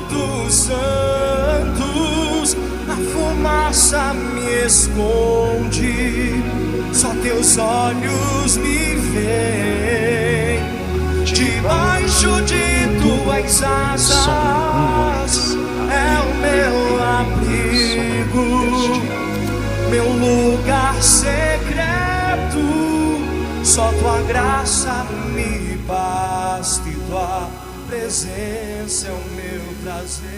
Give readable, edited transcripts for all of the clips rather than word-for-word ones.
dos santos, a fumaça me esconde, só teus olhos me veem. Debaixo de tuas asas é o meu abrigo, meu lugar secreto. Só tua graça me basta e tua presença é o meu prazer.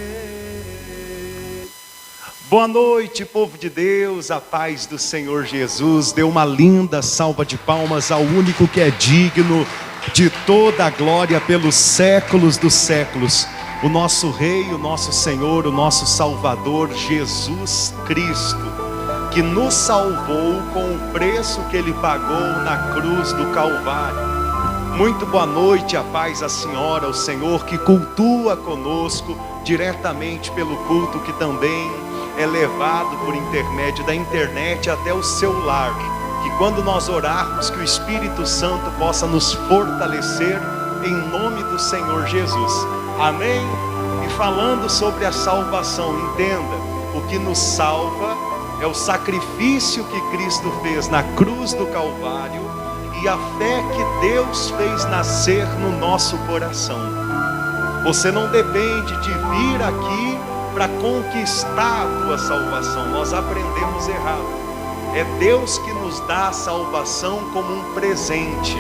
Boa noite, povo de Deus, a paz do Senhor Jesus. Dê uma linda salva de palmas ao único que é digno de toda a glória pelos séculos dos séculos. O nosso Rei, o nosso Senhor, o nosso Salvador, Jesus Cristo, que nos salvou com o preço que Ele pagou na cruz do Calvário. Muito boa noite, a paz, a senhora, o Senhor que cultua conosco diretamente pelo culto que também é levado por intermédio da internet até o seu lar. Que quando nós orarmos, que o Espírito Santo possa nos fortalecer em nome do Senhor Jesus. Amém? E falando sobre a salvação, entenda, o que nos salva é o sacrifício que Cristo fez na cruz do Calvário e a fé que Deus fez nascer no nosso coração. Você não depende de vir aqui para conquistar a tua salvação. Nós aprendemos errado. É Deus que nos dá a salvação como um presente.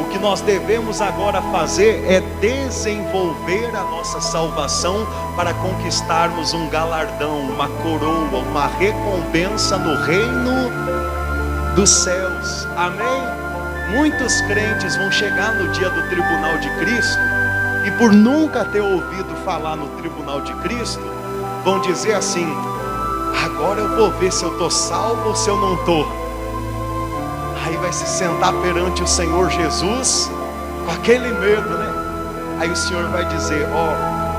O que nós devemos agora fazer é desenvolver a nossa salvação para conquistarmos um galardão, uma coroa, uma recompensa no reino dos céus. Amém? Muitos crentes vão chegar no dia do tribunal de Cristo e por nunca ter ouvido falar no tribunal de Cristo, vão dizer assim: agora eu vou ver se eu estou salvo ou se eu não estou. Aí vai se sentar perante o Senhor Jesus com aquele medo, né? Aí o Senhor vai dizer: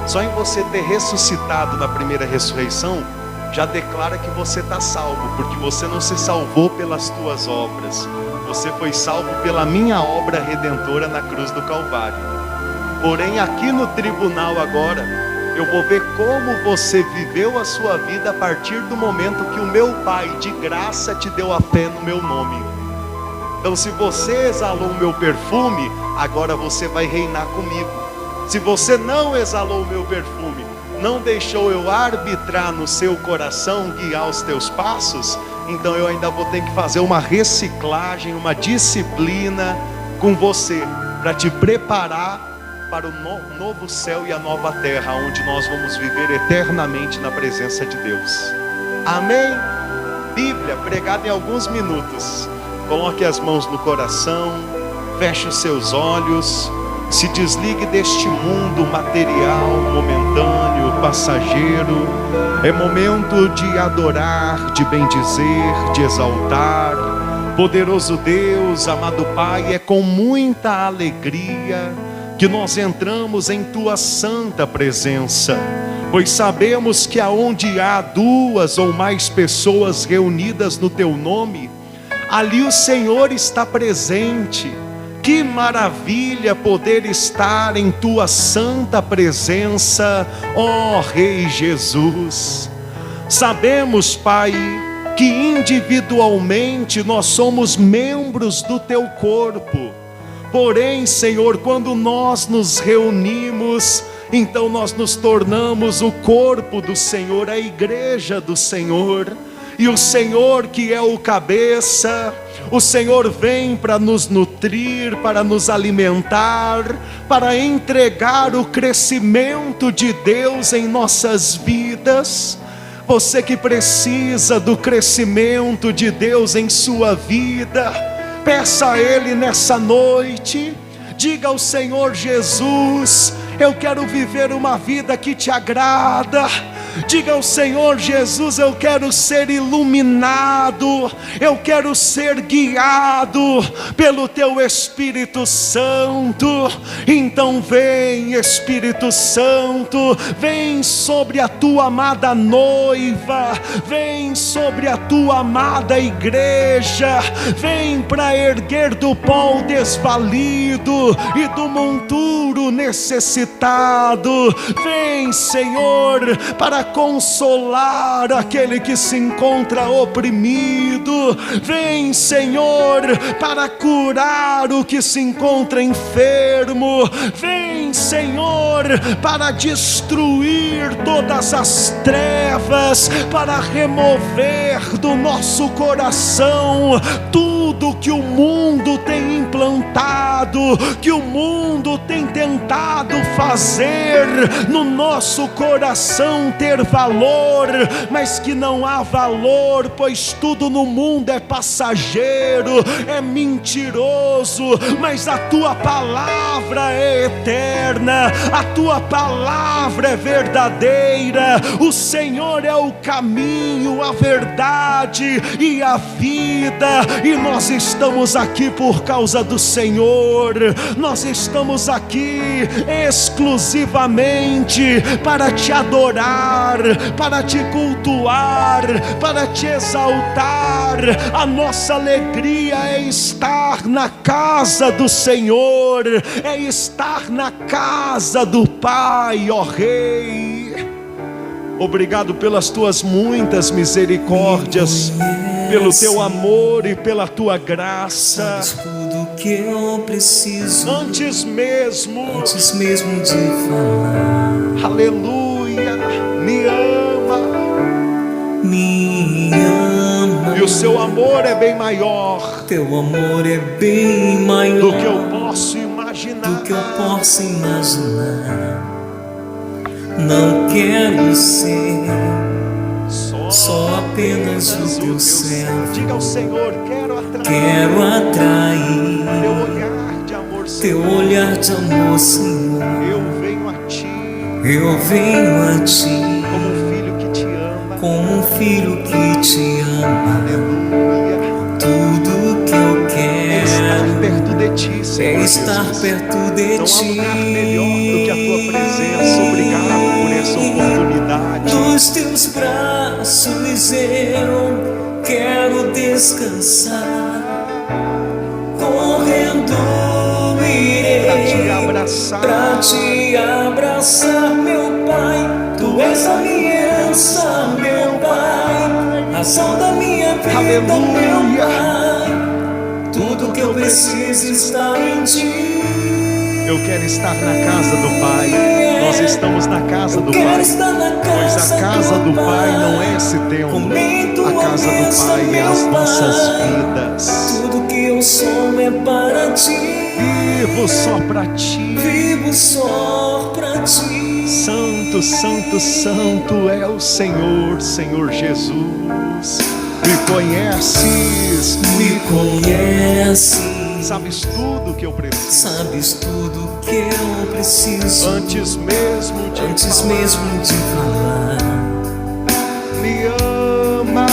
só em você ter ressuscitado na primeira ressurreição, já declara que você está salvo, porque você não se salvou pelas tuas obras, você foi salvo pela minha obra redentora na cruz do Calvário. Porém aqui no tribunal agora, eu vou ver como você viveu a sua vida a partir do momento que o meu Pai de graça te deu a fé no meu nome. Então se você exalou o meu perfume, agora você vai reinar comigo. Se você não exalou o meu perfume, não deixou eu arbitrar no seu coração, guiar os teus passos, então eu ainda vou ter que fazer uma reciclagem, uma disciplina com você, para te preparar para o novo céu e a nova terra, onde nós vamos viver eternamente na presença de Deus. Amém? Bíblia pregada em alguns minutos. Coloque as mãos no coração, feche os seus olhos, se desligue deste mundo material, momentâneo, passageiro. É momento de adorar, de bendizer, de exaltar. Poderoso Deus, amado Pai, é com muita alegria que nós entramos em Tua santa presença, pois sabemos que aonde há duas ou mais pessoas reunidas no Teu nome, ali o Senhor está presente. Que maravilha poder estar em Tua santa presença, ó Rei Jesus. Sabemos, Pai, que individualmente nós somos membros do Teu corpo. Porém, Senhor, quando nós nos reunimos, então nós nos tornamos o corpo do Senhor, a igreja do Senhor. E o Senhor que é o cabeça, o Senhor vem para nos nutrir, para nos alimentar, para entregar o crescimento de Deus em nossas vidas. Você que precisa do crescimento de Deus em sua vida, peça a Ele nessa noite. Diga ao Senhor Jesus: eu quero viver uma vida que te agrada. Diga ao Senhor Jesus: eu quero ser iluminado, eu quero ser guiado pelo Teu Espírito Santo. Então vem, Espírito Santo, vem sobre a Tua amada noiva, vem sobre a Tua amada igreja, vem para erguer do pó o desvalido e do monturo necessitado. Vem, Senhor, para consolar aquele que se encontra oprimido. Vem, Senhor, para curar o que se encontra enfermo. Vem, Senhor, para destruir todas as trevas, para remover do nosso coração tudo que o mundo tem implantado, que o mundo tem tentado fazer no nosso coração ter valor, mas que não há valor, pois tudo no mundo é passageiro, é mentiroso, mas a Tua palavra é eterna, a Tua palavra é verdadeira. O Senhor é o caminho, a verdade e a vida, e nós estamos aqui por causa do Senhor. Nós estamos aqui exclusivamente para Te adorar, para Te cultuar, para Te exaltar. A nossa alegria é estar na casa do Senhor, é estar na casa do Pai, ó Rei. Obrigado pelas Tuas muitas misericórdias, pelo Teu amor e pela Tua graça. Sabes tudo que eu preciso Antes mesmo de falar. Aleluia, me ama. Me ama. E o Seu amor é bem maior Teu amor é bem maior do que eu posso imaginar. do que eu posso imaginar. Não quero ser só apenas o Teu servo. Diga ao Senhor: quero atrair Teu olhar de amor, Teu Senhor. olhar de amor, Senhor. Eu venho a Ti Eu venho a Ti como um filho que Te ama. como um filho que Te ama. Aleluia. Tudo que eu É estar quero perto de Ti, é Senhor estar Jesus. perto de Não há Ti. lugar melhor do que a Tua presença. Obrigado por essa oportunidade. Nos Teus braços eu quero descansar. Correndo Para Te irei abraçar. pra Te abraçar, meu Pai. Tu és a minha herança, meu Pai, razão da minha vida, Aleluia. meu Pai. Tudo que eu preciso está em Ti. Eu quero estar na casa do Pai. Nós estamos na casa do Quero Pai. estar na Pois a casa do Pai não é esse templo. A casa do Pai é as nossas vidas. Tudo que eu sou é para Ti. Vivo só para Ti. Vivo só para Ti. Santo, santo, santo é o Senhor, Senhor Jesus. Me conheces, Me conhece. sabes tudo que eu preciso. Sabes tudo que eu preciso. Antes mesmo de Antes falar. mesmo de falar. Me ama.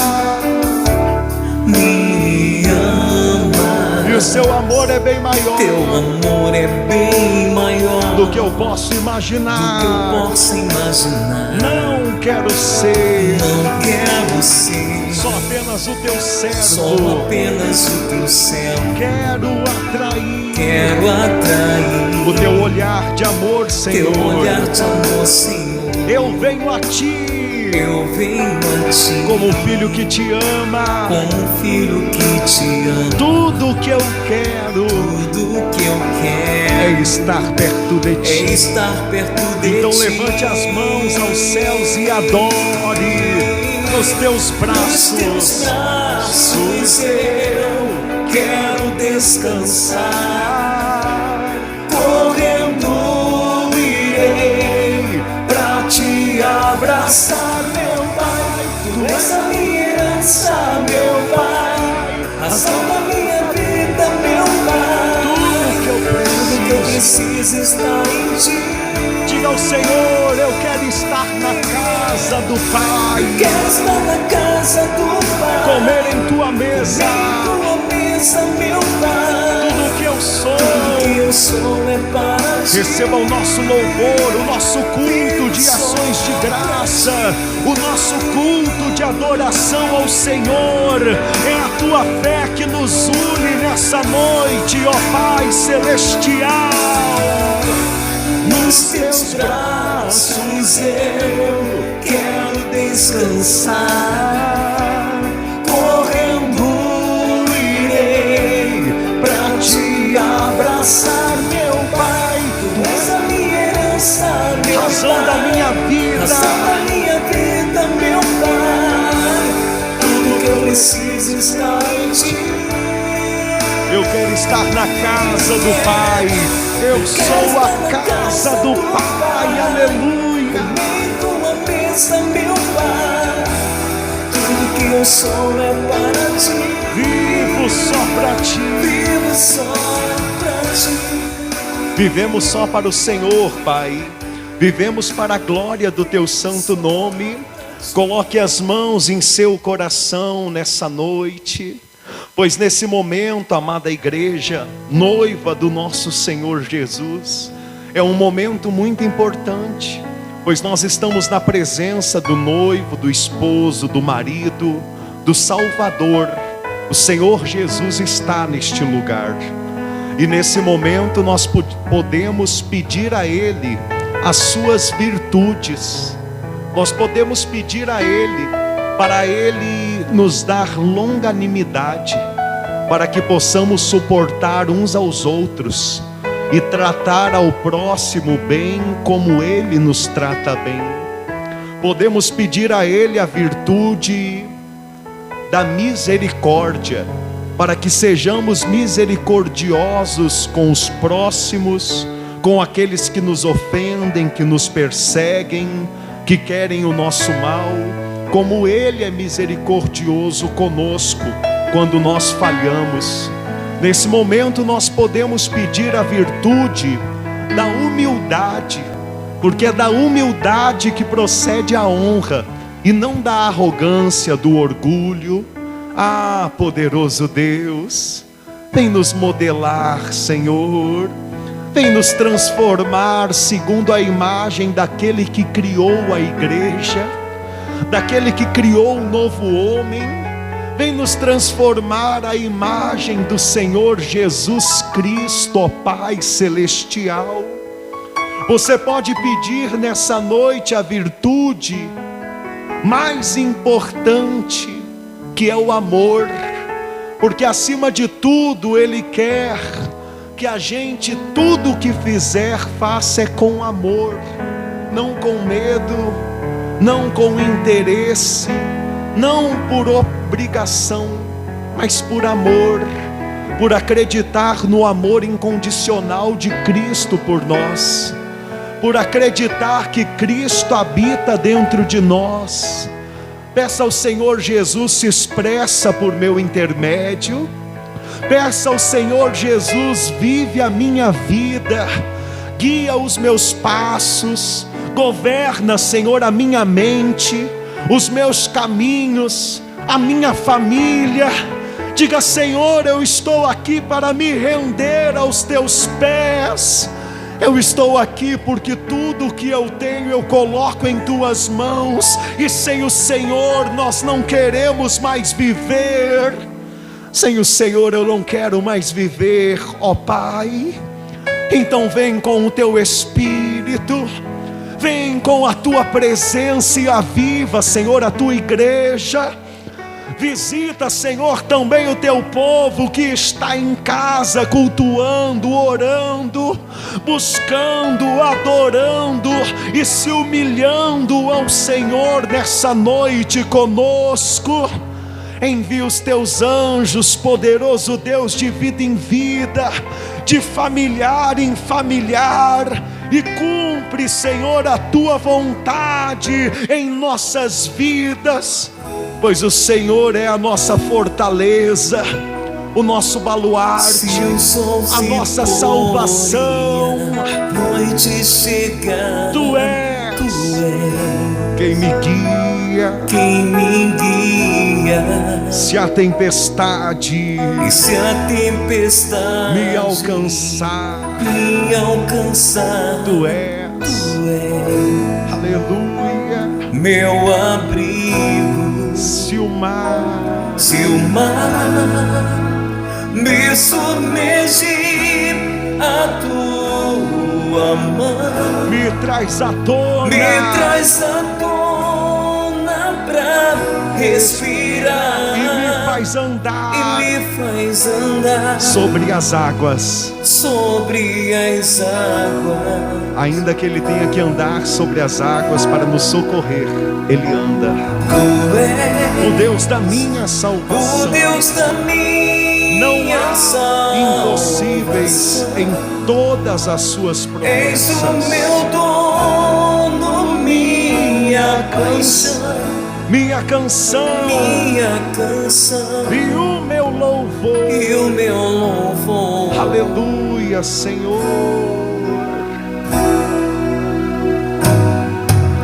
Me ama. E o Seu amor é bem maior Teu amor é bem maior do que eu posso do que eu imaginar. posso imaginar. Não quero ser Não quero ser só apenas o Teu só servo. apenas o Teu servo. Quero atrair Quero atrair o Teu olhar de amor, Senhor. Teu olhar de amor, Senhor. Eu venho a Ti Eu venho a Ti como um filho que Te ama. como um filho que Te ama. Tudo que eu quero Tudo que eu quero é estar perto de é Ti. estar perto de Então Ti. levante as mãos aos céus e adore. Nos Teus Nos braços Teus braços eu quero descansar. Correndo irei pra Te abraçar, meu Pai. Tu és a minha herança, meu Pai, razão da minha vida, meu Pai. tudo que eu Tudo que eu preciso. preciso está em Ti. Diga ao Senhor: eu quero estar na casa casa do Pai, quero estar na casa do Pai, comer em tua mesa. em tua mesa, meu Pai. Tudo que eu sou, Tudo que eu sou é para ti. receba o nosso louvor, o nosso culto de ações de graça, o nosso culto de adoração ao Senhor. É a tua fé que nos une nessa noite, ó Pai celestial. Nos teus braços eu quero descansar. Correndo irei pra te abraçar, meu Pai. Tu és a minha herança, meu Razão da Pai. minha vida, Razão da minha vida, meu Pai. Tudo que eu preciso está em ti. eu quero estar na casa do Pai. Eu sou a casa do Pai, aleluia. Em tua mesa, meu Pai. Tudo que eu sou é para ti. Vivo só para ti. Vivo só para ti. Vivemos só para o Senhor, Pai. Vivemos para a glória do teu santo nome. Coloque as mãos em seu coração nessa noite, pois nesse momento, amada igreja, noiva do nosso Senhor Jesus, é um momento muito importante, pois nós estamos na presença do noivo, do esposo, do marido, do Salvador. O Senhor Jesus está neste lugar, e nesse momento nós podemos pedir a Ele as suas virtudes. Nós podemos pedir a Ele, para Ele nos dar longanimidade, para que possamos suportar uns aos outros e tratar ao próximo bem como Ele nos trata bem. Podemos pedir a Ele a virtude da misericórdia, para que sejamos misericordiosos com os próximos, com aqueles que nos ofendem, que nos perseguem, que querem o nosso mal, como Ele é misericordioso conosco quando nós falhamos. Nesse momento nós podemos pedir a virtude da humildade, porque é da humildade que procede a honra, e não da arrogância, do orgulho. Ah, poderoso Deus, vem nos modelar, Senhor. Vem nos transformar segundo a imagem daquele que criou a igreja, daquele que criou o novo homem. Vem nos transformar à imagem do Senhor Jesus Cristo, ó Pai celestial. Você pode pedir nessa noite a virtude mais importante, que é o amor, porque acima de tudo Ele quer que a gente, tudo o que fizer, faça é com amor, não com medo, não com interesse, não por obrigação, mas por amor, por acreditar no amor incondicional de Cristo por nós, por acreditar que Cristo habita dentro de nós. Peça ao Senhor Jesus, se expressa por meu intermédio. Peça ao Senhor Jesus, vive a minha vida, guia os meus passos, governa, Senhor, a minha mente, os meus caminhos, a minha família. Diga: Senhor, eu estou aqui para me render aos teus pés. Eu estou aqui porque tudo que eu tenho eu coloco em tuas mãos, e sem o Senhor nós não queremos mais viver. Sem o Senhor eu não quero mais viver, ó Pai. Então vem com o teu Espírito, vem com a tua presença e aviva, Senhor, a tua igreja. Visita, Senhor, também o teu povo que está em casa cultuando, orando, buscando, adorando e se humilhando ao Senhor nessa noite conosco. Envia os teus anjos, poderoso Deus, de vida em vida, de familiar em familiar, e cumpre, Senhor, a tua vontade em nossas vidas, pois o Senhor é a nossa fortaleza, o nosso baluarte, a nossa salvação. Noite chegando, Tu és quem me guia, quem me guia. se a tempestade E se a tempestade me alcançar, tu és, tu és aleluia. meu abrigo. Se o mar Se o mar me submergir, a tua mão me traz à tona, me traz à tona pra respirar e me faz andar sobre as águas. sobre as águas. Ainda que ele tenha que andar sobre as águas para nos socorrer, ele anda. Tu és O Deus da minha salvação. o Deus da Não minha há salvação. impossíveis em todas as suas És o promessas. meu dono, minha canção, Minha canção minha canção e o meu louvor. e o meu louvor. Aleluia, Senhor.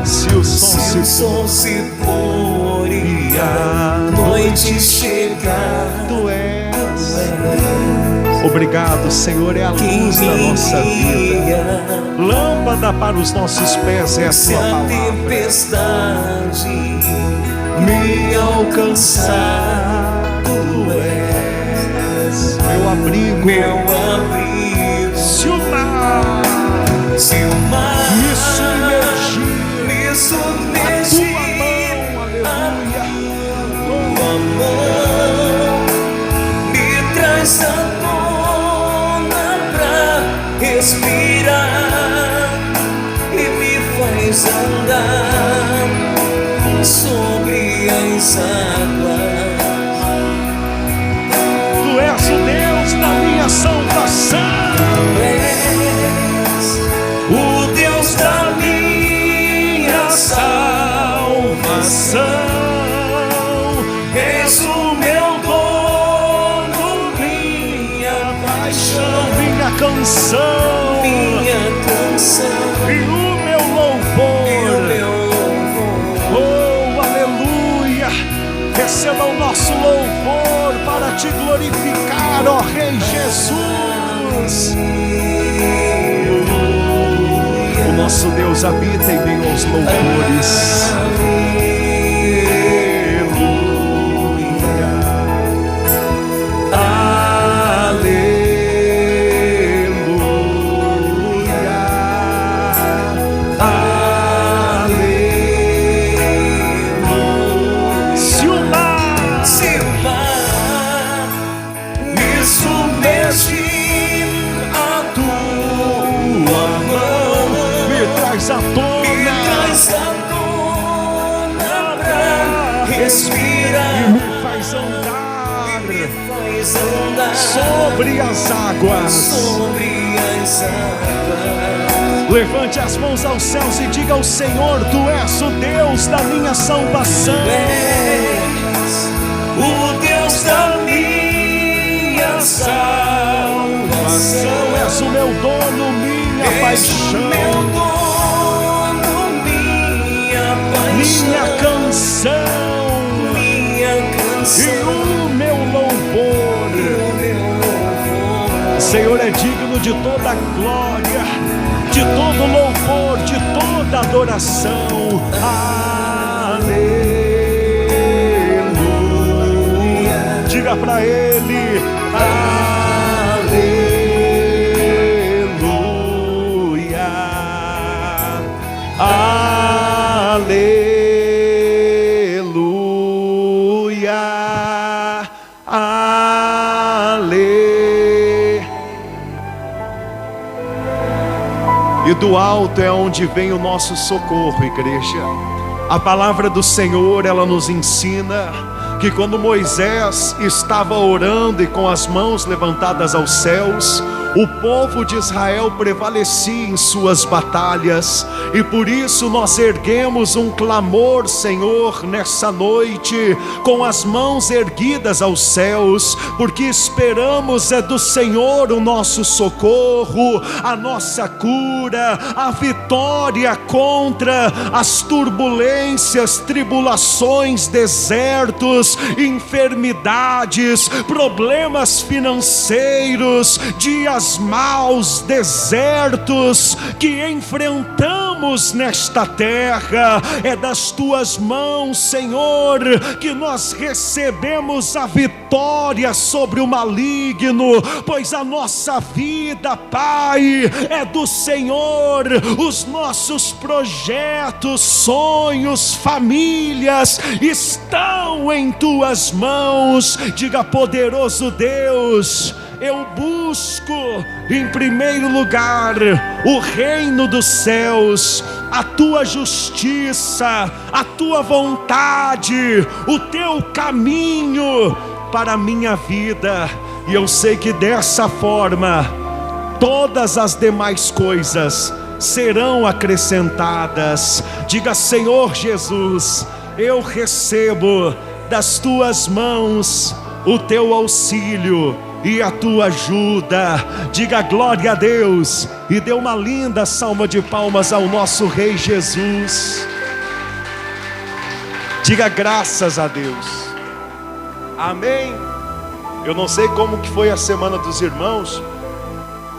Se o som Se o se sol se pôr e a noite chegar, tu és. Obrigado, Senhor, é a quem luz da me nossa vida. guia. Lâmpada para os nossos pés é a Se tua a palavra. tempestade Me alcançar, tu és meu abrigo. meu abrigo. Se o mar Se o mar me submergir, me submergir, aleluia, tua mão me traz à tona pra respirar e me faz andar sobre as águas. tu és o Deus da minha salvação. Tu és o Deus da minha salvação. És o meu dono, minha paixão, Minha canção minha canção e o meu e o louvor. meu louvor. Oh, aleluia! Receba o nosso louvor para te glorificar, ó Rei Jesus. O nosso Deus habita em meio aos louvores. Se o mar Se o mar me submergir, a tua mão me traz à me tona traz à tona pra respirar e me faz andar faz andar sobre as águas. sobre as águas. Levante as mãos aos céus e diga ao Senhor: tu és o Deus da minha salvação. És o Deus da minha salvação. És o meu dono, minha És o paixão, meu dono, minha paixão, minha canção minha e canção, o meu louvor. o meu louvor. O Senhor é digno de toda glória, de todo louvor, de toda adoração. Aleluia. Diga para Ele: aleluia, aleluia, aleluia. E do alto é onde vem o nosso socorro, igreja. A palavra do Senhor, ela nos ensina que quando Moisés estava orando e com as mãos levantadas aos céus, o povo de Israel prevalecia em suas batalhas, e por isso nós erguemos um clamor, Senhor, nessa noite, com as mãos erguidas aos céus, porque esperamos é do Senhor o nosso socorro, a nossa cura, a vitória contra as turbulências, tribulações, desertos, enfermidades, problemas financeiros, dias maus, desertos que enfrentamos nesta terra. É das tuas mãos, Senhor, que nós recebemos a vitória sobre o maligno, pois a nossa vida, Pai, é do Senhor. Os nossos projetos, sonhos, famílias estão em tuas mãos. Diga: poderoso Deus, eu busco em primeiro lugar o reino dos céus, a tua justiça, a tua vontade, o teu caminho para a minha vida, e eu sei que dessa forma todas as demais coisas serão acrescentadas. Diga: Senhor Jesus, eu recebo das tuas mãos o teu auxílio e a tua ajuda. Diga glória a Deus e dê uma linda salva de palmas ao nosso Rei Jesus. Diga graças a Deus. Amém. Eu não sei como que foi a semana dos irmãos,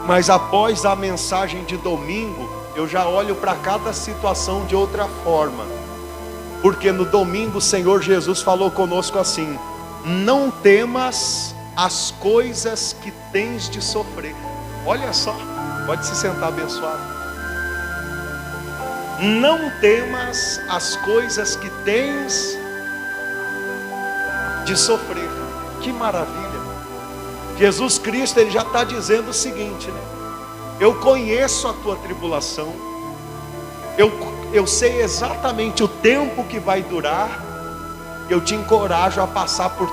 mas após a mensagem de domingo, eu já olho para cada situação de outra forma, porque no domingo o Senhor Jesus falou conosco assim: não temas as coisas que tens de sofrer. Olha só, pode se sentar, abençoado. Não temas as coisas que tens de sofrer. Que maravilha. Jesus Cristo, ele já está dizendo o seguinte, né? Eu conheço a tua tribulação, eu sei exatamente o tempo que vai durar. Eu te encorajo a passar por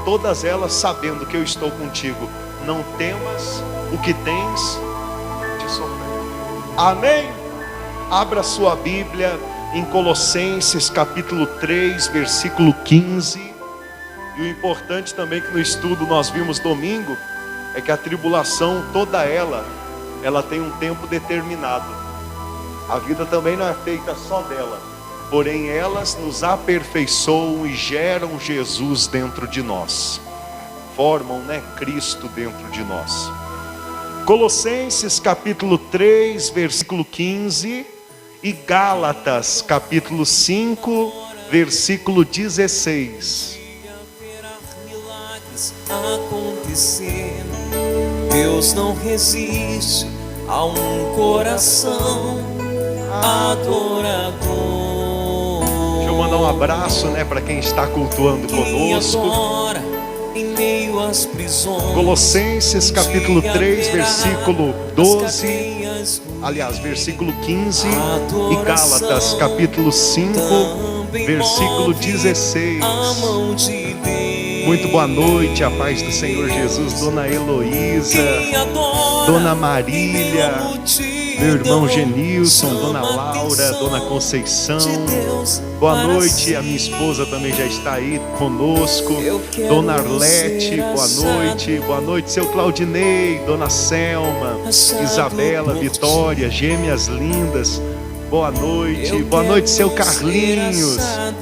todas elas, sabendo que eu estou contigo. Não temas o que tens de sofrer. Amém? Abra sua Bíblia em Colossenses capítulo 3, versículo 15. E o importante também que no estudo nós vimos domingo é que a tribulação, toda ela tem um tempo determinado. A vida também não é feita só dela, porém elas nos aperfeiçoam e geram Jesus dentro de nós, formam, Cristo dentro de nós. Colossenses capítulo 3, versículo 15, e Gálatas capítulo 5, versículo 16. Acontecendo, Deus não resiste a um coração adorador. Deixa eu mandar um abraço, para quem está cultuando conosco. Em meio às prisões, Colossenses capítulo 3, versículo 12, aliás, versículo 15, e Gálatas capítulo 5, versículo 16. Muito boa noite, a paz do Senhor Jesus, Dona Heloísa, Dona Marília, meu irmão Genilson, Dona Laura, Dona Conceição. Boa noite, a minha esposa também já está aí conosco, Dona Arlete, boa noite, seu Claudinei, Dona Selma, Isabela, Vitória, gêmeas lindas. Boa noite, seu Carlinhos.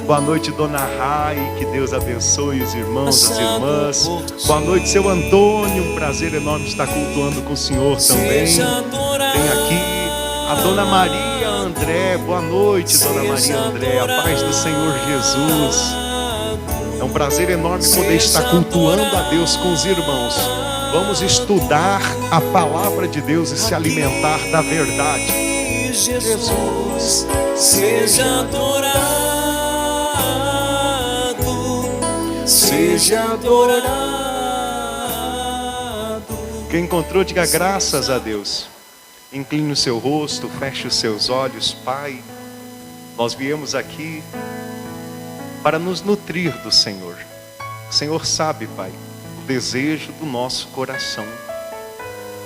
Boa noite, Dona Rai. Que Deus abençoe os irmãos, as irmãs. Boa noite, seu Antônio. Um prazer enorme estar cultuando com o Senhor também. Tem aqui a Dona Maria André. Boa noite, Dona Maria André. A paz do Senhor Jesus. É um prazer enorme poder estar cultuando a Deus com os irmãos. Vamos estudar a palavra de Deus e se alimentar da verdade. Jesus, seja adorado, seja adorado. Quem encontrou, diga graças a Deus. Incline o seu rosto, feche os seus olhos. Pai, nós viemos aqui para nos nutrir do Senhor. O Senhor sabe, Pai, o desejo do nosso coração.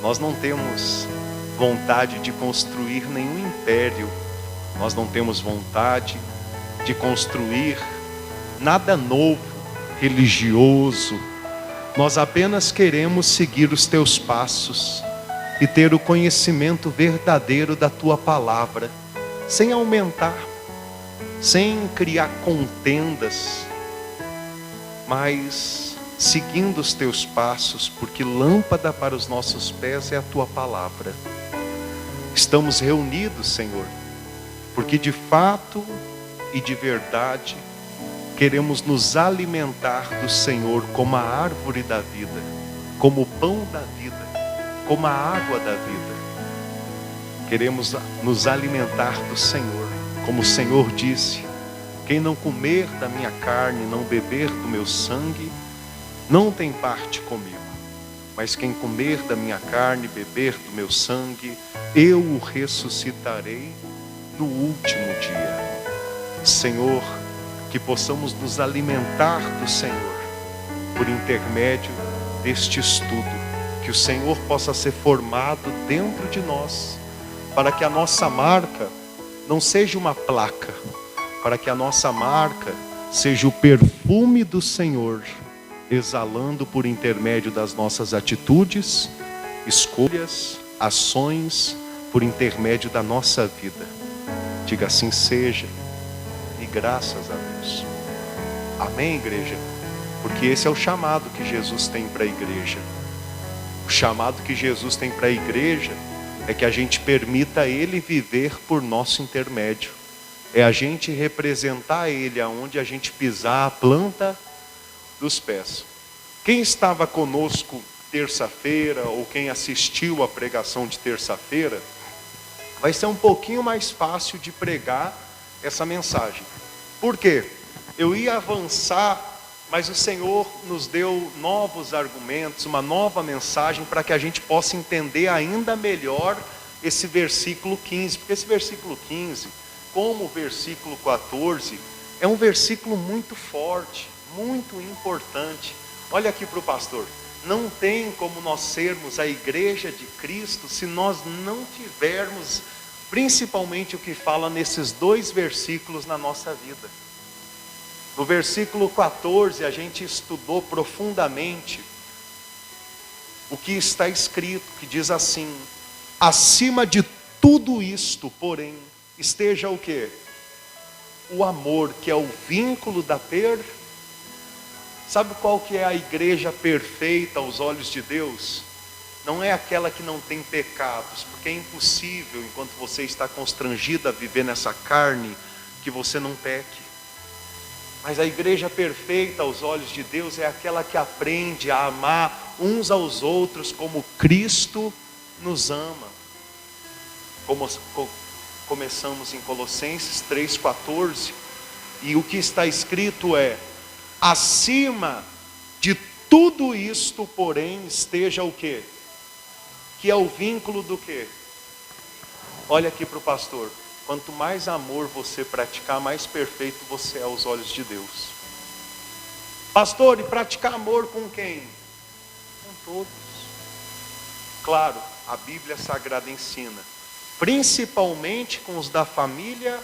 Nós não temos vontade de construir nenhum império. Nós não temos vontade de construir nada novo, religioso. Nós apenas queremos seguir os teus passos e ter o conhecimento verdadeiro da tua palavra, sem aumentar, sem criar contendas, mas seguindo os teus passos, porque lâmpada para os nossos pés é a tua palavra. Estamos reunidos, Senhor, porque de fato e de verdade queremos nos alimentar do Senhor como a árvore da vida, como o pão da vida, como a água da vida. Queremos nos alimentar do Senhor, como o Senhor disse: quem não comer da minha carne, não beber do meu sangue, não tem parte comigo. Mas quem comer da minha carne, beber do meu sangue, eu o ressuscitarei no último dia. Senhor, que possamos nos alimentar do Senhor por intermédio deste estudo, que o Senhor possa ser formado dentro de nós, para que a nossa marca não seja uma placa, para que a nossa marca seja o perfume do Senhor, exalando por intermédio das nossas atitudes, escolhas, ações, por intermédio da nossa vida. Diga assim seja, e graças a Deus. Amém, igreja? Porque esse é o chamado que Jesus tem para a igreja. O chamado que Jesus tem para a igreja é que a gente permita Ele viver por nosso intermédio. É a gente representar Ele aonde a gente pisar a planta dos pés. Quem estava conosco terça-feira, ou quem assistiu a pregação de terça-feira, vai ser um pouquinho mais fácil de pregar essa mensagem. Por quê? Eu ia avançar, mas o Senhor nos deu novos argumentos, uma nova mensagem para que a gente possa entender ainda melhor esse versículo 15. Porque esse versículo 15, como o versículo 14, é um versículo muito forte, muito importante. Olha aqui para o pastor. Não tem como nós sermos a igreja de Cristo se nós não tivermos principalmente o que fala nesses dois versículos na nossa vida. No versículo 14 a gente estudou profundamente o que está escrito, que diz assim: acima de tudo isto, porém, esteja o quê? O amor, que é o vínculo da Sabe qual que é a igreja perfeita aos olhos de Deus? Não é aquela que não tem pecados, porque é impossível, enquanto você está constrangido a viver nessa carne, que você não peque. Mas a igreja perfeita aos olhos de Deus é aquela que aprende a amar uns aos outros como Cristo nos ama. Como começamos em Colossenses 3,14, e o que está escrito é: acima de tudo isto, porém, esteja o quê? Que é o vínculo do quê? Olha aqui para o pastor. Quanto mais amor você praticar, mais perfeito você é aos olhos de Deus. Pastor, e praticar amor com quem? Com todos. Claro, a Bíblia Sagrada ensina, principalmente com os da família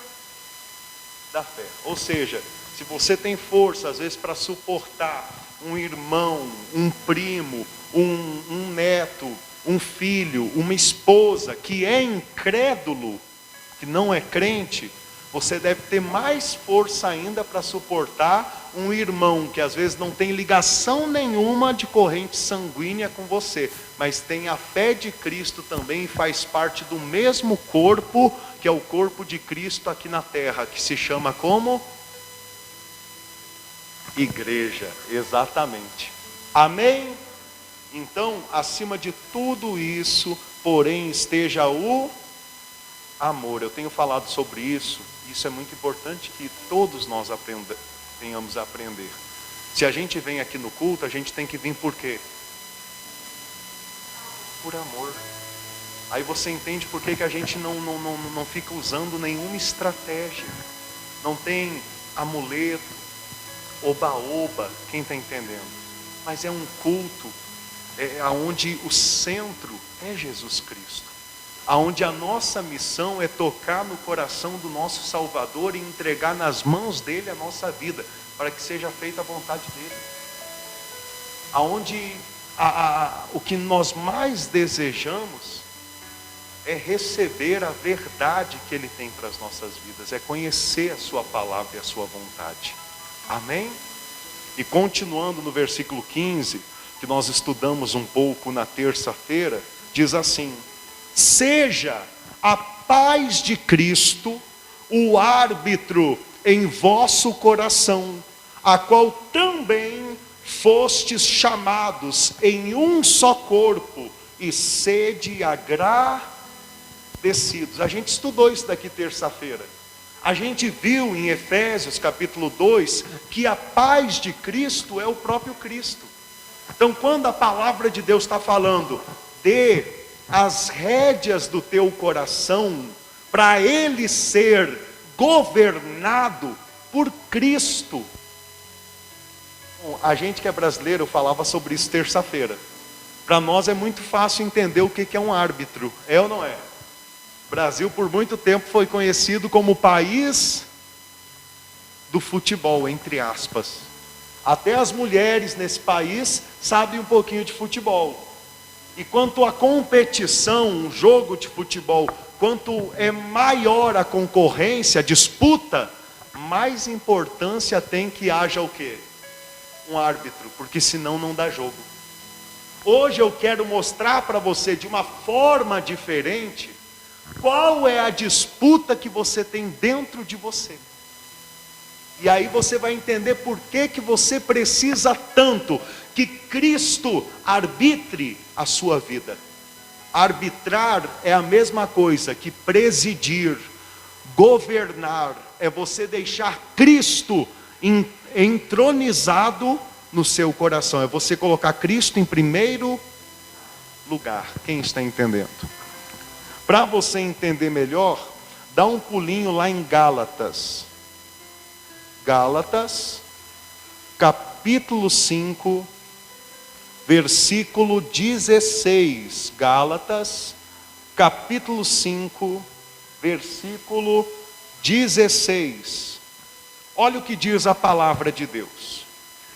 da fé. Ou seja, se você tem força, às vezes, para suportar um irmão, um primo, um neto, um filho, uma esposa que é incrédulo, que não é crente, você deve ter mais força ainda para suportar um irmão que às vezes não tem ligação nenhuma de corrente sanguínea com você, mas tem a fé de Cristo também e faz parte do mesmo corpo, que é o corpo de Cristo aqui na terra, que se chama como? Igreja, exatamente. Amém? Então, acima de tudo isso, porém, esteja o amor. Eu tenho falado sobre isso. Isso é muito importante que todos nós tenhamos a aprender. Se a gente vem aqui no culto, a gente tem que vir por quê? Por amor. Aí você entende por que a gente não fica usando nenhuma estratégia. Não tem amuleto, oba-oba, quem está entendendo? Mas é um culto é aonde o centro é Jesus Cristo. Aonde a nossa missão é tocar no coração do nosso Salvador e entregar nas mãos dele a nossa vida, para que seja feita a vontade dele. Aonde o que nós mais desejamos é receber a verdade que ele tem para as nossas vidas, é conhecer a sua palavra e a sua vontade. Amém? E continuando no versículo 15, que nós estudamos um pouco na terça-feira, diz assim: seja a paz de Cristo o árbitro em vosso coração, a qual também fostes chamados em um só corpo, e sede agradecidos. A gente estudou isso daqui terça-feira. A gente viu em Efésios capítulo 2, que a paz de Cristo é o próprio Cristo. Então quando a palavra de Deus está falando, dê as rédeas do teu coração, para ele ser governado por Cristo. Bom, a gente que é brasileiro, eu falava sobre isso terça-feira. Para nós é muito fácil entender o que é um árbitro, é ou não é? O Brasil por muito tempo foi conhecido como o país do futebol, entre aspas. Até as mulheres nesse país sabem um pouquinho de futebol. E quanto à competição, um jogo de futebol, quanto é maior a concorrência, a disputa, mais importância tem que haja o quê? Um árbitro, porque senão não dá jogo. Hoje eu quero mostrar para você de uma forma diferente qual é a disputa que você tem dentro de você. E aí você vai entender por que você precisa tanto que Cristo arbitre a sua vida. Arbitrar é a mesma coisa que presidir, governar, é você deixar Cristo entronizado no seu coração, é você colocar Cristo em primeiro lugar. Quem está entendendo? Para você entender melhor, dá um pulinho lá em Gálatas. Gálatas, capítulo 5, versículo 16. Gálatas, capítulo 5, versículo 16. Olha o que diz a palavra de Deus.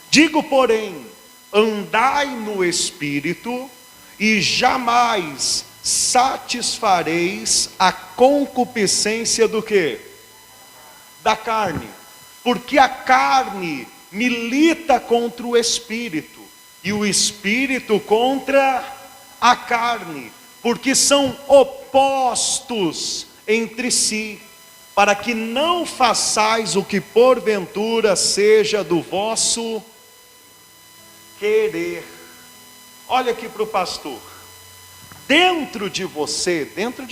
Digo, porém, andai no Espírito, e jamais satisfareis a concupiscência do quê? Da carne. Porque a carne milita contra o Espírito, e o Espírito contra a carne, porque são opostos entre si, para que não façais o que porventura seja do vosso querer. Olha aqui para o pastor. Dentro de você, dentro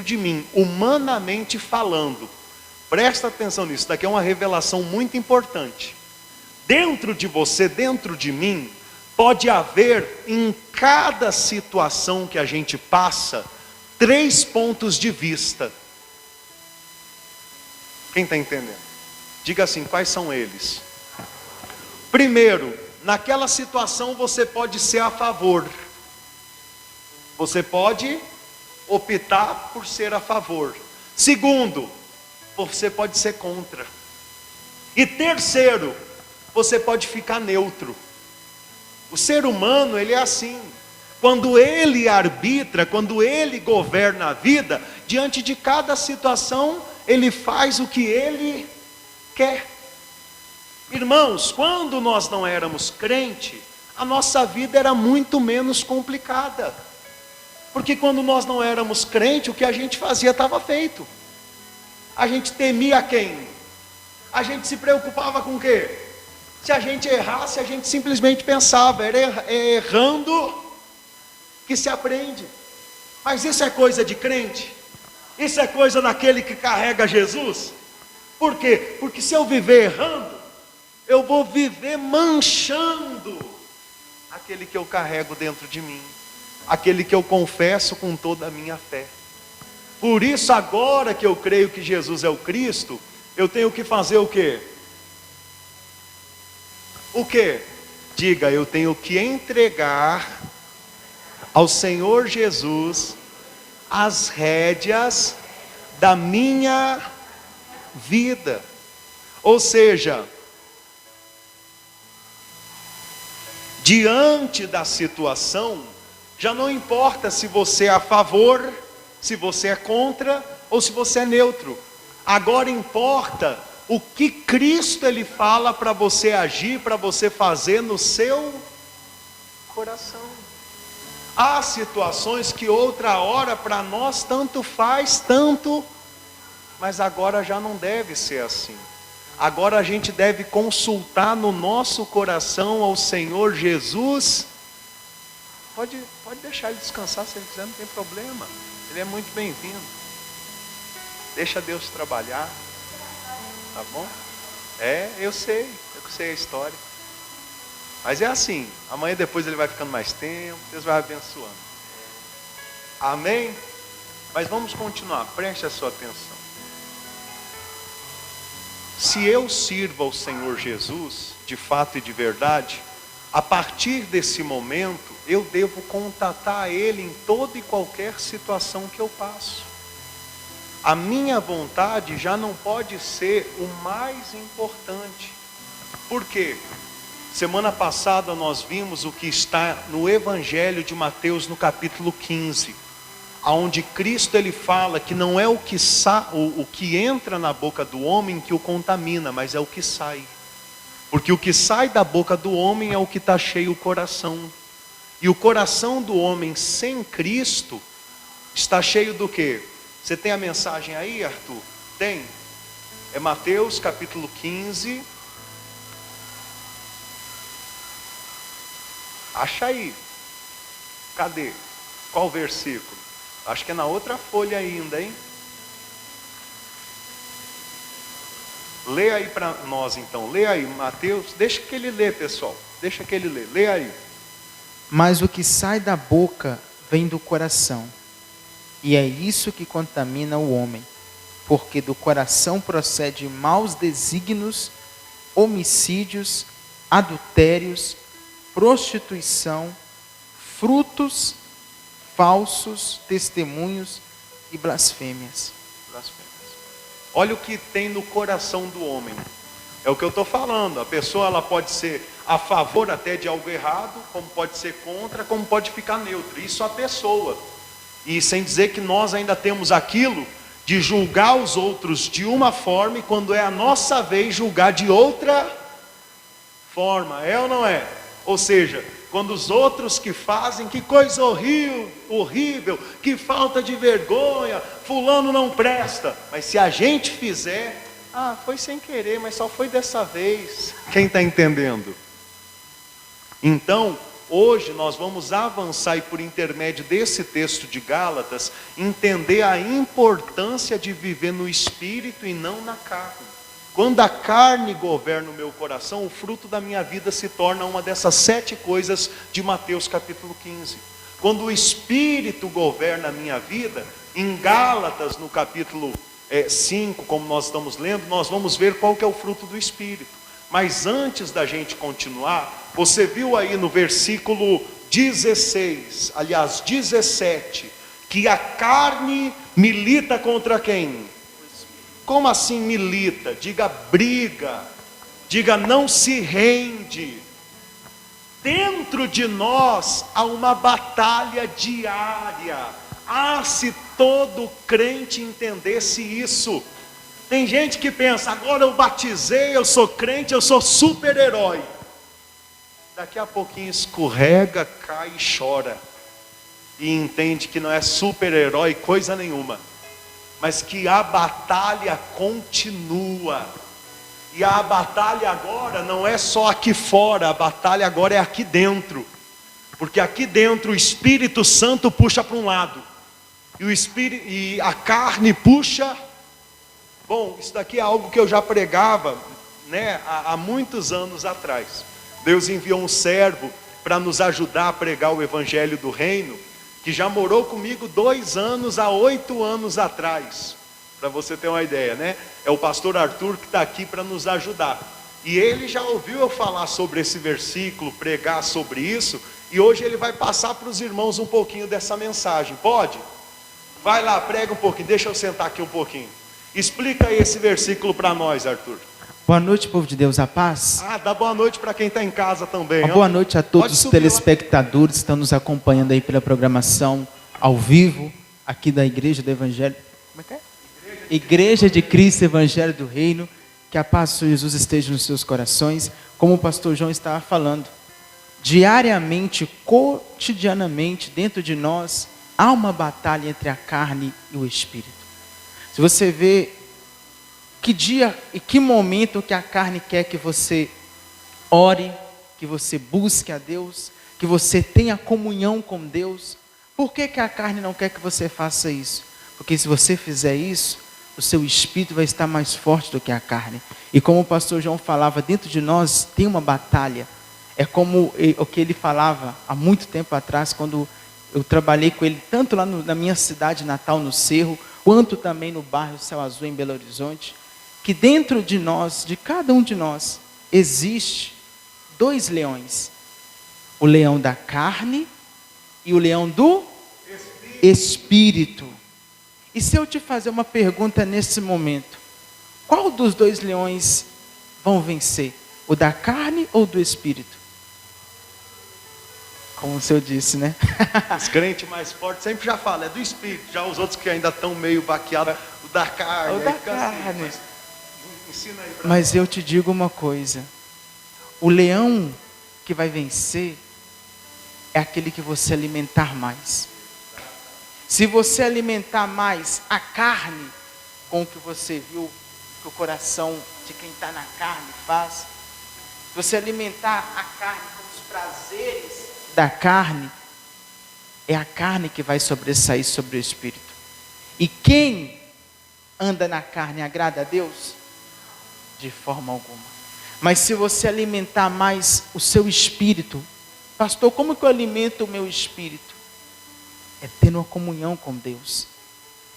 de mim, humanamente falando, presta atenção nisso, isso daqui é uma revelação muito importante. Dentro de você, dentro de mim, pode haver em cada situação que a gente passa, 3 pontos de vista. Quem está entendendo? Diga assim, quais são eles? Primeiro, naquela situação você pode ser a favor. Você pode optar por ser a favor. Segundo, você pode ser contra. E terceiro, você pode ficar neutro. O ser humano, ele é assim. Quando ele arbitra, quando ele governa a vida, diante de cada situação, ele faz o que ele quer. Irmãos, quando nós não éramos crente, a nossa vida era muito menos complicada. Porque quando nós não éramos crente, o que a gente fazia estava feito. A gente temia quem? A gente se preocupava com o quê? Se a gente errasse, a gente simplesmente pensava, era errando que se aprende. Mas isso é coisa de crente? Isso é coisa daquele que carrega Jesus? Por quê? Porque se eu viver errando, eu vou viver manchando aquele que eu carrego dentro de mim, aquele que eu confesso com toda a minha fé. Por isso, agora que eu creio que Jesus é o Cristo, eu tenho que fazer o quê? O quê? Diga, eu tenho que entregar ao Senhor Jesus as rédeas da minha vida. Ou seja, diante da situação, já não importa se você é a favor, se você é contra ou se você é neutro. Agora importa o que Cristo ele fala para você agir, para você fazer no seu coração. Há situações que outra hora para nós tanto faz, mas agora já não deve ser assim. Agora a gente deve consultar no nosso coração ao Senhor Jesus. Pode deixar ele descansar se ele quiser, não tem problema. Ele é muito bem-vindo. Deixa Deus trabalhar. Tá bom? Eu sei a história. Mas é assim, amanhã depois ele vai ficando mais tempo, Deus vai abençoando. Amém? Mas vamos continuar, preste a sua atenção. Se eu sirvo ao Senhor Jesus, de fato e de verdade, a partir desse momento, eu devo contatar Ele em toda e qualquer situação que eu passo. A minha vontade já não pode ser o mais importante. Por quê? Semana passada nós vimos o que está no Evangelho de Mateus, no capítulo 15, onde Cristo ele fala que não é o que entra na boca do homem que o contamina, mas é o que sai. Porque o que sai da boca do homem é o que está cheio o coração. E o coração do homem sem Cristo está cheio do quê? Você tem a mensagem aí, Arthur? Tem? É Mateus capítulo 15. Acha aí. Cadê? Qual versículo? Acho que é na outra folha ainda, hein? Lê aí para nós então. Lê aí, Mateus. Deixa que ele lê, pessoal. Deixa que ele lê. Lê aí. Mas o que sai da boca vem do coração. E é isso que contamina o homem. Porque do coração procede maus desígnios, homicídios, adultérios, prostituição, frutos, falsos testemunhos e blasfêmias. Olha o que tem no coração do homem. É o que eu estou falando. A pessoa ela pode ser a favor até de algo errado, como pode ser contra, como pode ficar neutro. Isso a pessoa. E sem dizer que nós ainda temos aquilo de julgar os outros de uma forma e quando é a nossa vez julgar de outra forma. É ou não é? Ou seja, quando os outros que fazem, que coisa horrível, que falta de vergonha, fulano não presta. Mas se a gente fizer, foi sem querer, mas só foi dessa vez. Quem está entendendo? Então, hoje nós vamos avançar e por intermédio desse texto de Gálatas, entender a importância de viver no Espírito e não na carne. Quando a carne governa o meu coração, o fruto da minha vida se torna uma dessas 7 coisas de Mateus capítulo 15. Quando o Espírito governa a minha vida, em Gálatas no capítulo 5, como nós estamos lendo, nós vamos ver qual que é o fruto do Espírito. Mas antes da gente continuar, você viu aí no versículo 16, aliás 17, que a carne milita contra quem? Como assim milita? Diga briga, diga não se rende. Dentro de nós há uma batalha diária. Se todo crente entendesse isso. Tem gente que pensa, agora eu batizei, eu sou crente, eu sou super-herói. Daqui a pouquinho escorrega, cai e chora. E entende que não é super-herói coisa nenhuma. Mas que a batalha continua. E a batalha agora não é só aqui fora, a batalha agora é aqui dentro. Porque aqui dentro o Espírito Santo puxa para um lado. E a carne puxa. Bom, isso daqui é algo que eu já pregava, há muitos anos atrás. Deus enviou um servo para nos ajudar a pregar o Evangelho do Reino, que já morou comigo 2 anos, há 8 anos atrás. Para você ter uma ideia, É o pastor Arthur que está aqui para nos ajudar. E ele já ouviu eu falar sobre esse versículo, pregar sobre isso, e hoje ele vai passar para os irmãos um pouquinho dessa mensagem. Pode? Vai lá, prega um pouquinho, deixa eu sentar aqui um pouquinho. Explica aí esse versículo para nós, Arthur. Boa noite, povo de Deus, a paz. Dá boa noite para quem está em casa também. Uma boa noite a todos os telespectadores que estão nos acompanhando aí pela programação ao vivo, aqui da Igreja do Evangelho. Como é que é? Igreja de Cristo Evangelho do Reino. Que a paz do Senhor Jesus esteja nos seus corações. Como o pastor João estava falando, diariamente, cotidianamente, dentro de nós, há uma batalha entre a carne e o Espírito. Se você vê que dia e que momento que a carne quer que você ore, que você busque a Deus, que você tenha comunhão com Deus, por que que a carne não quer que você faça isso? Porque se você fizer isso, o seu espírito vai estar mais forte do que a carne. E como o pastor João falava, dentro de nós tem uma batalha. É como o que ele falava há muito tempo atrás, quando eu trabalhei com ele, tanto lá na minha cidade natal, no Cerro, quanto também no bairro Céu Azul, em Belo Horizonte, que dentro de nós, de cada um de nós, existe 2 leões. O leão da carne e o leão do Espírito. E se eu te fazer uma pergunta nesse momento, qual dos 2 leões vão vencer? O da carne ou do Espírito? Como o senhor disse, né? Os crentes mais fortes sempre já falam, é do Espírito. Já os outros que ainda estão meio baqueados, o da carne. O da carne. Assim, ensina aí pra Mas eu te digo uma coisa, o leão que vai vencer é aquele que você alimentar mais. Se você alimentar mais a carne com o que você viu que o coração de quem está na carne faz, se você alimentar a carne com os prazeres da carne, é a carne que vai sobressair sobre o Espírito. E quem anda na carne agrada a Deus? De forma alguma. Mas se você alimentar mais o seu espírito, pastor, como que eu alimento o meu espírito? É tendo uma comunhão com Deus.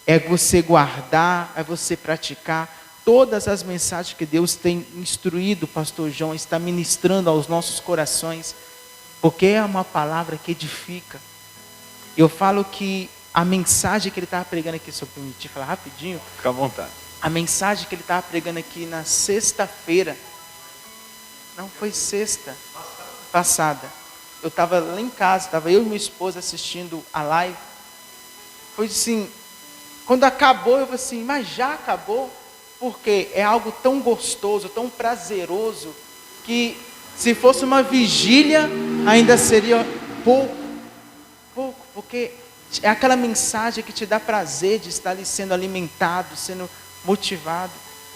É você guardar, é você praticar todas as mensagens que Deus tem instruído o pastor João, está ministrando aos nossos corações, porque é uma palavra que edifica. Eu falo que a mensagem que ele estava pregando aqui, se eu permitir falar rapidinho. Fica à vontade. A mensagem que ele estava pregando aqui na sexta-feira, não foi sexta passada. Eu estava lá em casa, estava eu e minha esposa assistindo a live. Foi assim, quando acabou, eu falei assim, mas já acabou? Porque é algo tão gostoso, tão prazeroso, que se fosse uma vigília, ainda seria pouco, porque é aquela mensagem que te dá prazer de estar ali sendo alimentado, sendo motivado.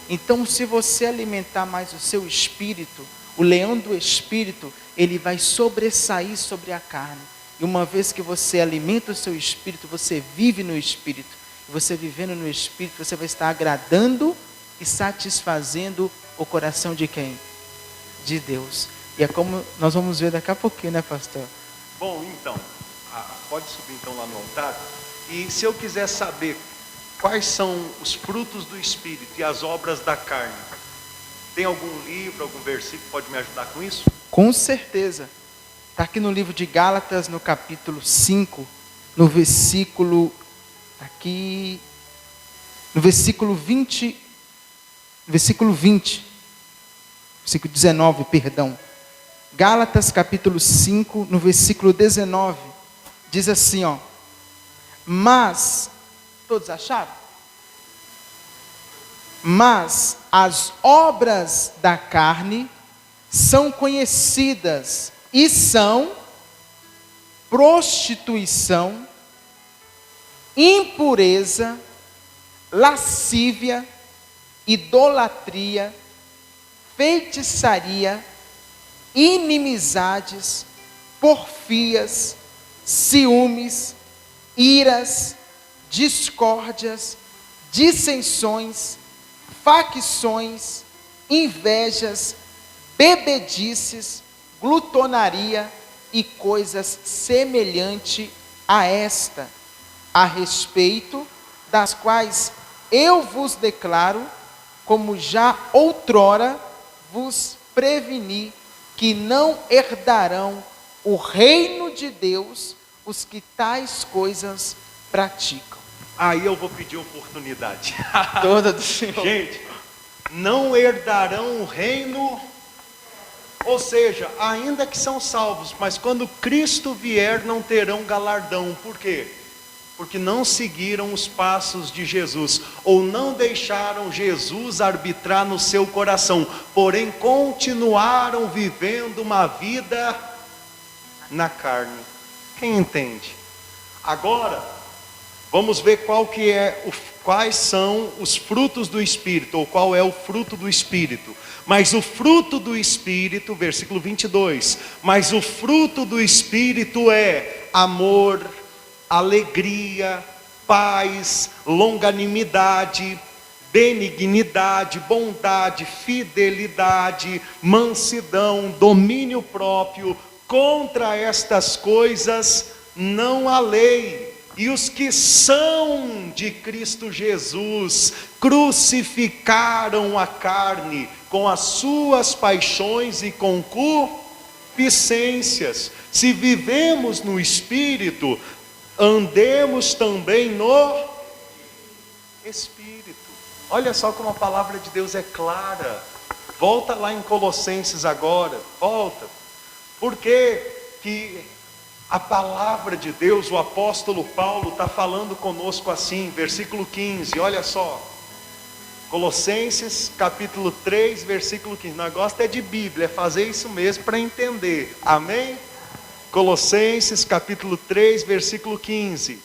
Então, se você alimentar mais o seu espírito, o leão do espírito, ele vai sobressair sobre a carne. E uma vez que você alimenta o seu espírito, você vive no espírito. E você vivendo no espírito, você vai estar agradando e satisfazendo o coração de quem? De Deus. E é como nós vamos ver daqui a pouquinho, né, pastor? Bom, então, pode subir então lá no altar. E se eu quiser saber quais são os frutos do espírito e as obras da carne, tem algum livro, algum versículo que pode me ajudar com isso? Com certeza. Está aqui no livro de Gálatas, no capítulo 5, no versículo, aqui, no versículo 20, versículo 19, perdão. Gálatas, capítulo 5, no versículo 19, diz assim, ó. Mas, todos acharam? Mas as obras da carne são conhecidas e são prostituição, impureza, lascívia, idolatria, feitiçaria, inimizades, porfias, ciúmes, iras, discórdias, dissensões, facções, invejas, bebedices, glutonaria e coisas semelhantes a esta, a respeito das quais eu vos declaro, como já outrora vos prevenir que não herdarão o reino de Deus os que tais coisas praticam. Aí eu vou pedir oportunidade. Toda do Senhor. Gente, não herdarão o reino, ou seja, ainda que são salvos, mas quando Cristo vier não terão galardão. Por quê? Porque não seguiram os passos de Jesus, ou não deixaram Jesus arbitrar no seu coração, porém continuaram vivendo uma vida na carne. Quem entende? Agora, vamos ver quais são os frutos do Espírito, ou qual é o fruto do Espírito. Mas o fruto do Espírito, versículo 22, mas o fruto do Espírito é amor, alegria, paz, longanimidade, benignidade, bondade, fidelidade, mansidão, domínio próprio. Contra estas coisas não há lei. E os que são de Cristo Jesus crucificaram a carne com as suas paixões e concupiscências. Se vivemos no Espírito, andemos também no Espírito. Olha só como a palavra de Deus é clara. Volta lá em Colossenses agora, volta. Por que a palavra de Deus, o apóstolo Paulo está falando conosco assim, versículo 15, olha só. Colossenses capítulo 3, versículo 15. O negócio é de Bíblia, é fazer isso mesmo para entender, amém? Colossenses capítulo 3, versículo 15.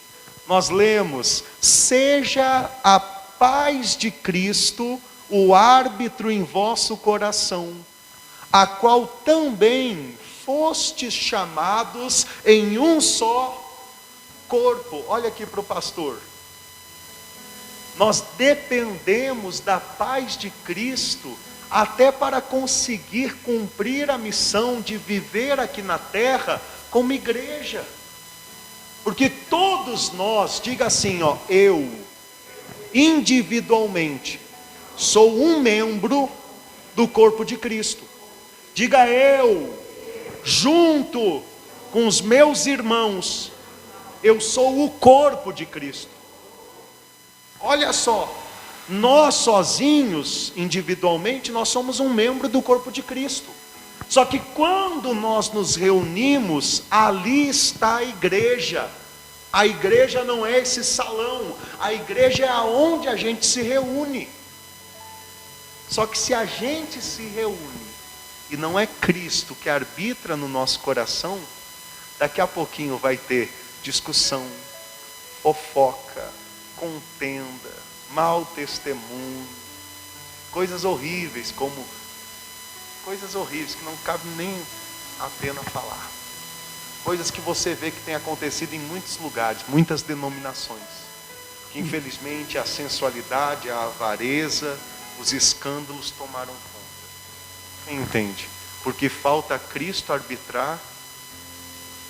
Nós lemos: seja a paz de Cristo o árbitro em vosso coração, a qual também fostes chamados em um só corpo. Olha aqui para o pastor. Nós dependemos da paz de Cristo até para conseguir cumprir a missão de viver aqui na terra como igreja. Porque todos nós, diga assim, ó, eu individualmente sou um membro do corpo de Cristo. Diga eu, junto com os meus irmãos, eu sou o corpo de Cristo. Olha só, nós sozinhos, individualmente, nós somos um membro do corpo de Cristo. Só que quando nós nos reunimos, ali está a igreja. A igreja não é esse salão, a igreja é aonde a gente se reúne. Só que se a gente se reúne e não é Cristo que arbitra no nosso coração, daqui a pouquinho vai ter discussão, fofoca, contenda, mau testemunho, coisas horríveis que não cabe nem a pena falar. Coisas que você vê que tem acontecido em muitos lugares, muitas denominações, que infelizmente a sensualidade, a avareza, os escândalos tomaram conta. Quem entende? Porque falta Cristo arbitrar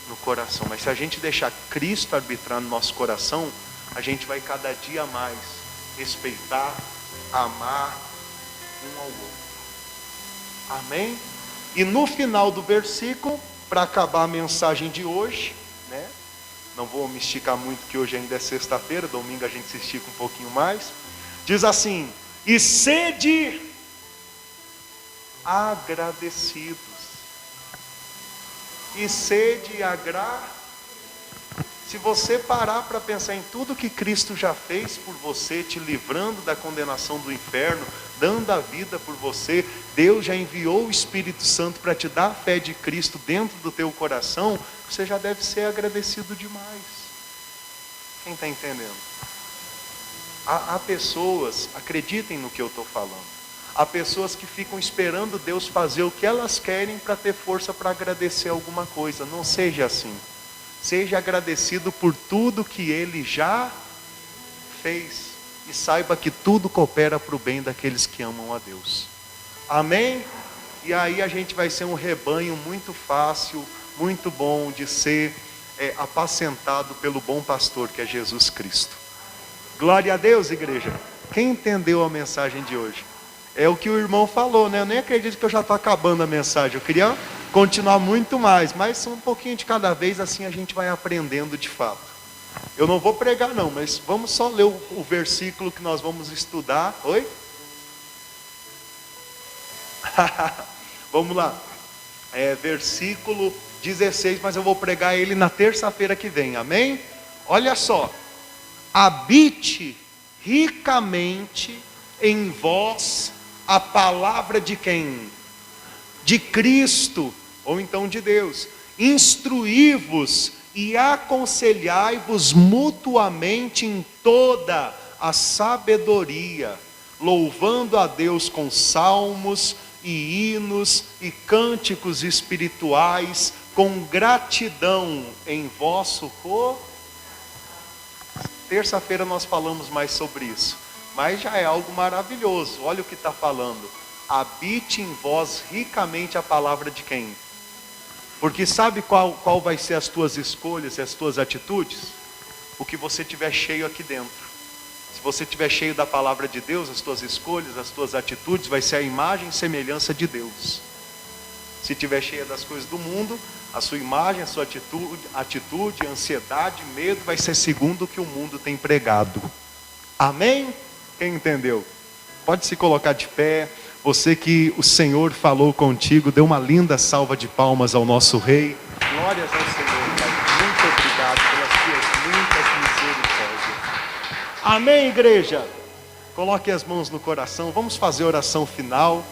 no coração. Mas se a gente deixar Cristo arbitrar no nosso coração, a gente vai cada dia mais respeitar, amar um ao outro. Amém? E no final do versículo, para acabar a mensagem de hoje, né? Não vou me esticar muito, que hoje ainda é sexta-feira, domingo a gente se estica um pouquinho mais. Diz assim: e sede agradecidos. E sede Se você parar para pensar em tudo que Cristo já fez por você, te livrando da condenação do inferno, dando a vida por você, Deus já enviou o Espírito Santo para te dar a fé de Cristo dentro do teu coração, você já deve ser agradecido demais. Quem está entendendo? Há pessoas, acreditem no que eu estou falando, há pessoas que ficam esperando Deus fazer o que elas querem para ter força para agradecer alguma coisa. Não seja assim. Seja agradecido por tudo que Ele já fez. E saiba que tudo coopera para o bem daqueles que amam a Deus. Amém? E aí a gente vai ser um rebanho muito fácil, muito bom de ser apacentado pelo bom pastor, que é Jesus Cristo. Glória a Deus, igreja. Quem entendeu a mensagem de hoje? É o que o irmão falou, né? Eu nem acredito que eu já estou acabando a mensagem. Eu queria continuar muito mais, mas um pouquinho de cada vez, assim a gente vai aprendendo de fato. Eu não vou pregar não, mas vamos só ler o versículo que nós vamos estudar. Oi? Vamos lá. Versículo 16, mas eu vou pregar ele na terça-feira que vem, amém? Olha só. Habite ricamente em vós a palavra de quem? De Cristo, ou então de Deus. Instruí-vos e aconselhai-vos mutuamente em toda a sabedoria, louvando a Deus com salmos e hinos e cânticos espirituais, com gratidão em vosso coração. Terça-feira nós falamos mais sobre isso, mas já é algo maravilhoso. Olha o que está falando: habite em vós ricamente a palavra de quem? Porque sabe qual vai ser as tuas escolhas e as tuas atitudes? O que você tiver cheio aqui dentro. Se você tiver cheio da palavra de Deus, as tuas escolhas, as tuas atitudes vai ser a imagem e semelhança de Deus. Se tiver cheia das coisas do mundo, a sua imagem, a sua atitude, ansiedade, medo vai ser segundo o que o mundo tem pregado. Amém? Quem entendeu? Pode se colocar de pé. Você que o Senhor falou contigo, dê uma linda salva de palmas ao nosso Rei. Glórias ao Senhor, Pai. Muito obrigado pelas suas muitas misericórdias. Amém, igreja? Coloque as mãos no coração. Vamos fazer a oração final.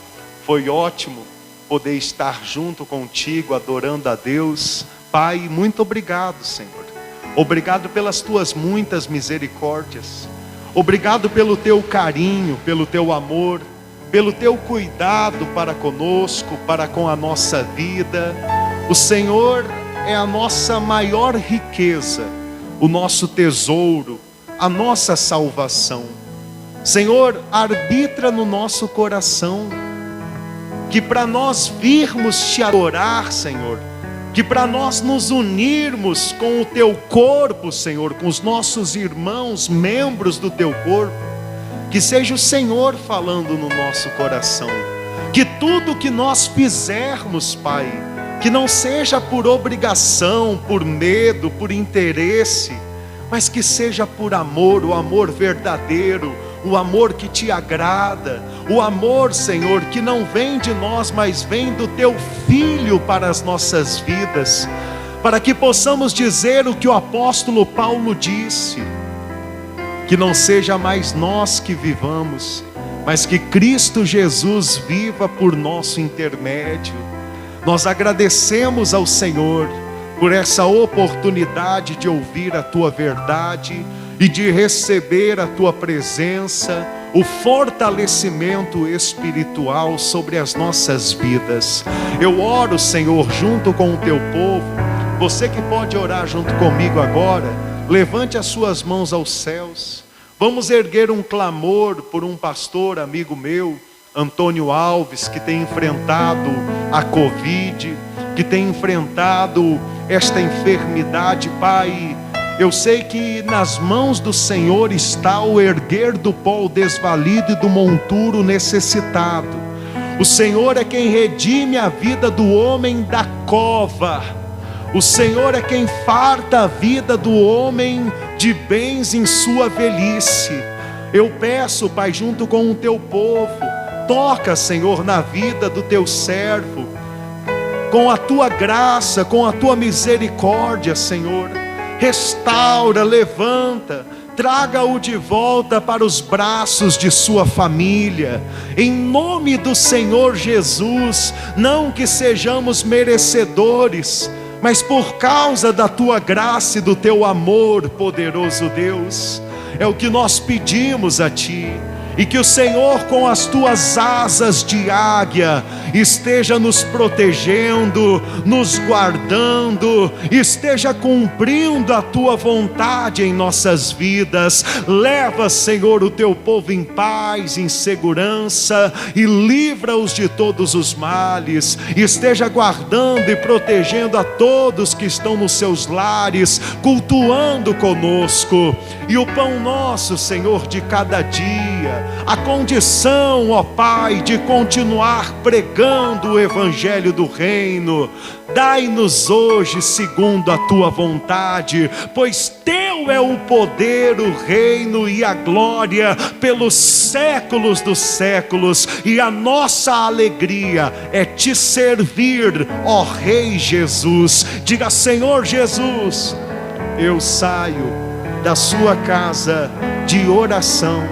Foi ótimo poder estar junto contigo, adorando a Deus. Pai, muito obrigado, Senhor. Obrigado pelas tuas muitas misericórdias. Obrigado pelo teu carinho, pelo teu amor, pelo teu cuidado para conosco, para com a nossa vida. O Senhor é a nossa maior riqueza, o nosso tesouro, a nossa salvação. Senhor, arbitra no nosso coração, que para nós virmos te adorar, Senhor, que para nós nos unirmos com o teu corpo, Senhor, com os nossos irmãos, membros do teu corpo, que seja o Senhor falando no nosso coração, que tudo que nós fizermos, Pai, que não seja por obrigação, por medo, por interesse, mas que seja por amor, o amor verdadeiro, o amor que te agrada, o amor, Senhor, que não vem de nós, mas vem do teu Filho para as nossas vidas, para que possamos dizer o que o apóstolo Paulo disse: que não seja mais nós que vivamos, mas que Cristo Jesus viva por nosso intermédio. Nós agradecemos ao Senhor por essa oportunidade de ouvir a tua verdade e de receber a tua presença, o fortalecimento espiritual sobre as nossas vidas. Eu oro, Senhor, junto com o teu povo. Você que pode orar junto comigo agora, levante as suas mãos aos céus. Vamos erguer um clamor por um pastor amigo meu, Antônio Alves, que tem enfrentado a Covid, que tem enfrentado esta enfermidade. Pai, eu sei que nas mãos do Senhor está o erguer do pó o desvalido e do monturo necessitado. O Senhor é quem redime a vida do homem da cova. O Senhor é quem farta a vida do homem de bens em sua velhice. Eu peço, Pai, junto com o teu povo, toca, Senhor, na vida do teu servo, com a tua graça, com a tua misericórdia, Senhor. Restaura, levanta, traga-o de volta para os braços de sua família, em nome do Senhor Jesus. Não que sejamos merecedores, mas por causa da tua graça e do teu amor, poderoso Deus, é o que nós pedimos a ti. E que o Senhor, com as tuas asas de águia, esteja nos protegendo, nos guardando, esteja cumprindo a tua vontade em nossas vidas. Leva, Senhor, o teu povo em paz, em segurança, e livra-os de todos os males. Esteja guardando e protegendo a todos que estão nos seus lares, cultuando conosco. E o pão nosso, Senhor, de cada dia, a condição, ó Pai, de continuar pregando o Evangelho do Reino. Dai-nos hoje segundo a Tua vontade, pois Teu é o poder, o reino e a glória pelos séculos dos séculos, e a nossa alegria é Te servir, ó Rei Jesus. Diga: Senhor Jesus, eu saio da Sua casa de oração,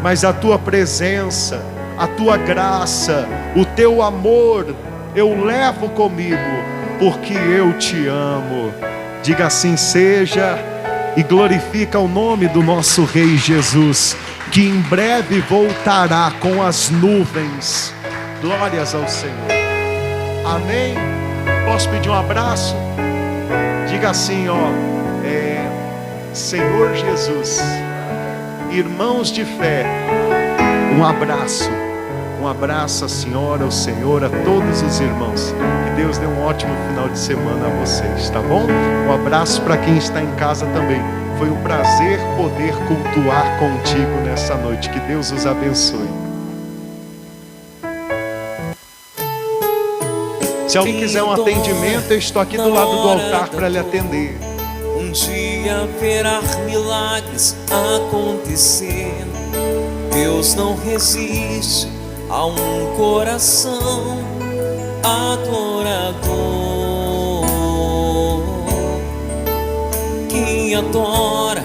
mas a Tua presença, a Tua graça, o Teu amor eu levo comigo, porque eu Te amo. Diga: assim seja, e glorifica o nome do nosso Rei Jesus, que em breve voltará com as nuvens. Glórias ao Senhor. Amém? Posso pedir um abraço? Diga assim, ó: Senhor Jesus, irmãos de fé, um abraço à senhora, ao Senhor, a todos os irmãos. Que Deus dê um ótimo final de semana a vocês, tá bom? Um abraço para quem está em casa também. Foi um prazer poder cultuar contigo nessa noite. Que Deus os abençoe. Se alguém quiser um atendimento, eu estou aqui do lado do altar para lhe atender. Um dia verá milagres acontecer. Deus não resiste a um coração adorador. Quem adora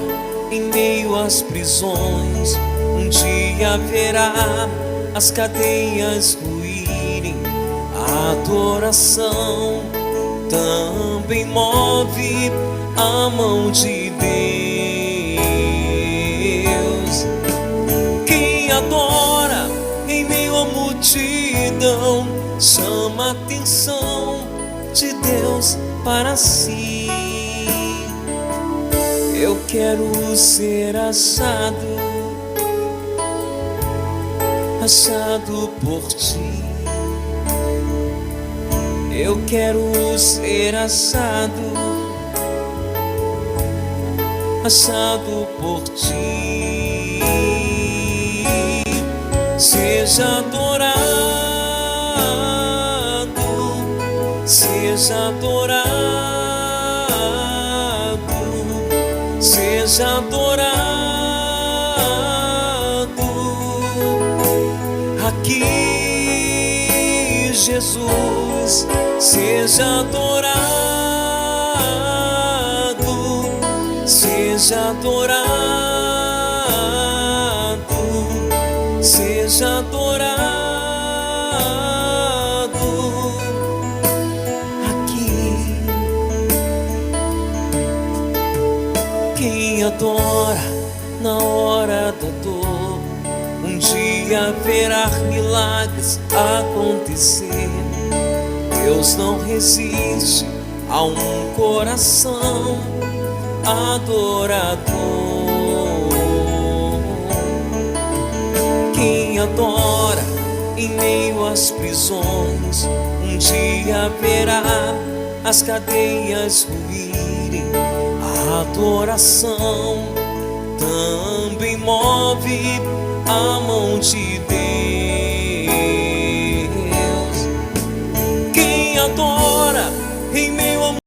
em meio às prisões, um dia verá as cadeias ruírem. A adoração também move a mão de Deus. Quem adora em meio à multidão chama a atenção de Deus para si. Eu quero ser achado por Ti. Eu quero ser achado por Ti. Seja adorado, seja adorado, seja adorado aqui, Jesus. Seja adorado, seja adorado, seja adorado aqui. Quem adora na hora da dor, um dia verá milagres acontecer. Deus não resiste a um coração adorador. Quem adora em meio às prisões, um dia verá as cadeias ruírem. A adoração também move a mão de Deus.